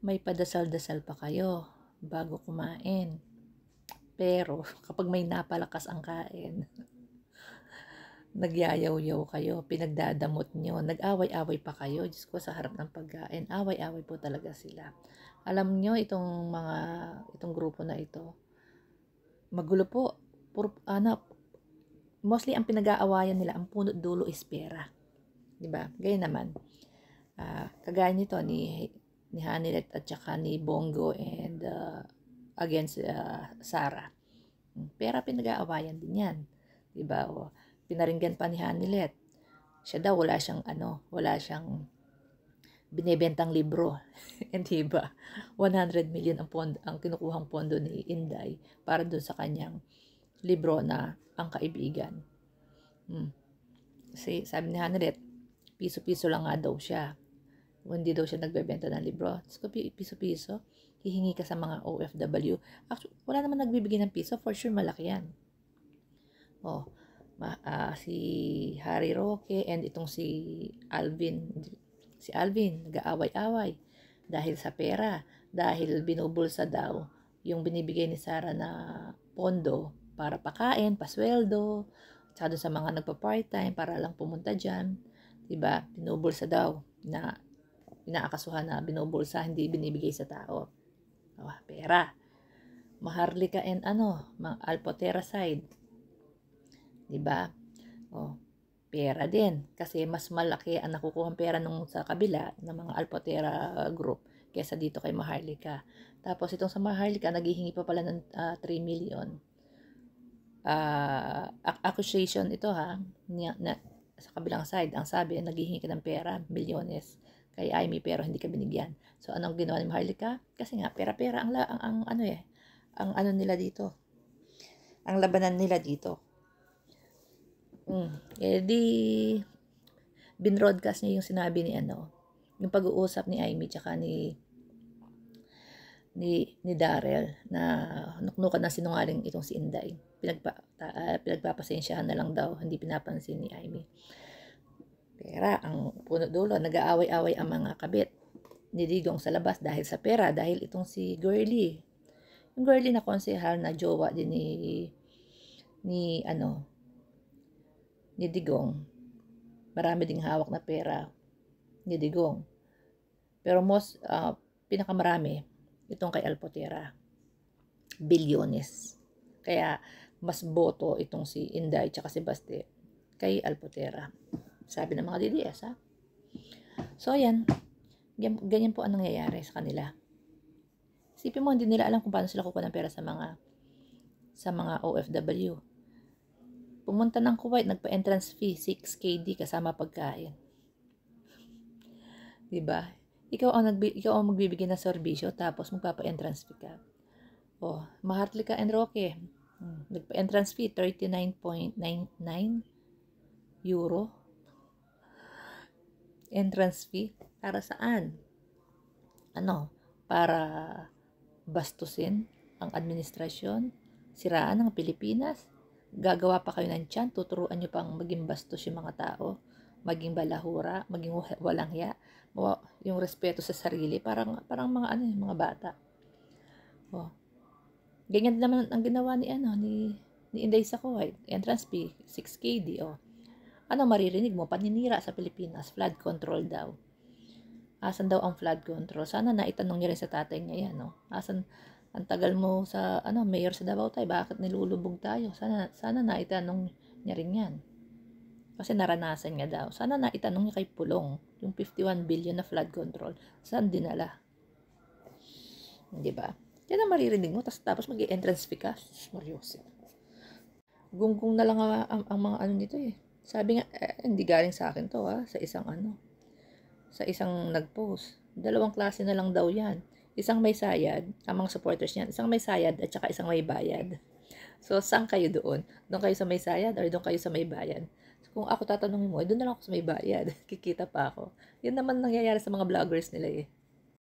may padasal-dasal pa kayo bago kumain. Pero kapag may napalakas ang kain, nagyayaw-yaw kayo, pinagdadamot nyo, nag-away-away pa kayo. Diyos ko, sa harap ng pagkain, away-away po talaga sila. Alam nyo, itong grupo na ito, magulo po. Mostly ang pinag-aawayan nila, ang punot dulo is pera. Diba? Gaya naman. Kagaya nito ni Hanilet at saka ni Bongo and against Sarah. Pera pinag-aawayan din yan. Diba? O, pinaringgan pa ni Hanilet. Siya daw wala siyang binebentang libro. And diba? 100 million ang kinukuhang pondo ni Inday para doon sa kanyang libro na Ang Kaibigan. Kasi sabi ni Hanilet, piso-piso lang nga daw siya. Hindi daw siya nagbebenta ng libro. So, piso-piso, hihingi ka sa mga OFW. Actually, wala naman nagbibigay ng piso. For sure, malaki yan. Si Harry Roque and itong si Alvin. Si Alvin, nag-aaway-away. Dahil sa pera. Dahil binubulsa daw yung binibigay ni Sarah na pondo para pakain, pasweldo, tsaka sa mga nagpa-part-time para lang pumunta dyan. Diba? Binubulsa daw na inaakasuhan na binubulsa, hindi binibigay sa tao. Pera. Maharlika and mga Alpotera side. Diba? Pera din. Kasi mas malaki ang nakukuhang pera nung sa kabila ng mga Alpotera group kesa dito kay Maharlika. Tapos itong sa Maharlika, naghihingi pa pala ng 3 million. Accusation ito sa kabilang side. Ang sabi, naghihingi ka ng pera, milyones kay Amy pero hindi ka binigyan. So anong ginawa ni Maharlika? Kasi nga pera-pera ang nila dito. Ang labanan nila dito. Di binroadcast niya yung sinabi ni yung pag-uusap ni Amy tsaka ni Darrell na nuknukan na sinungaling itong si Inday. Pinagpapasensyahan na lang daw, hindi pinapansin ni Amy. Pera, ang punot dulo, nag-aaway-away ang mga kabit ni Digong sa labas dahil sa pera, dahil itong si Girlie. Yung Girlie na konsehal na jowa din ni Digong. Marami ding hawak na pera ni Digong. Pero pinakamarami itong kay Alpotera. Bilyones. Kaya mas boto itong si Inday tsaka si Baste kay Alpotera. Sabi ng mga DDS, ha? So, ayan. Ganyan po ang nangyayari sa kanila. Isipin mo, hindi nila alam kung paano sila kukuha ng pera sa mga OFW. Pumunta ng Kuwait, nagpa-entrance fee, 6KD kasama pagkain. Diba? Ikaw ang magbibigay ng serbisyo, tapos magpapa-entrance fee ka. Maharlika and Roque, nagpa-entrance fee, 39.99 euro. Entrance fee, para saan? Para bastusin ang administrasyon, siraan ng Pilipinas, gagawa pa kayo ng tiyan, tuturuan nyo pang maging bastos yung mga tao, maging balahura, maging walang hiya, yung respeto sa sarili, parang mga bata. Ganyan naman ang ginawa ni Inday sa Kuwait, entrance fee, 6KD, maririnig mo, paninira sa Pilipinas, flood control daw. Asan daw ang flood control? Sana naitanong niya rin sa tatay niya yan, Asan, ang tagal mo sa, mayor sa Davao tayo, bakit nilulubog tayo? Sana naitanong niya rin yan. Kasi naranasan niya daw. Sana naitanong niya kay Pulong, yung 51 billion na flood control, saan dinala? Diba? Yan ang maririnig mo, tapos mag-entrance fee ka. Mariosip. Gunggong na lang ang mga nito Sabi nga, hindi galing sa akin to sa isang nag-post. 2 klase na lang daw yan. Isang may sayad, ang mga supporters niyan. Isang may sayad at saka isang may bayad. So, saan kayo doon? Doon kayo sa may sayad or doon kayo sa may bayad? So, kung ako tatanungin mo, doon na lang ako sa may bayad. Kikita pa ako. Yun naman nangyayari sa mga vloggers nila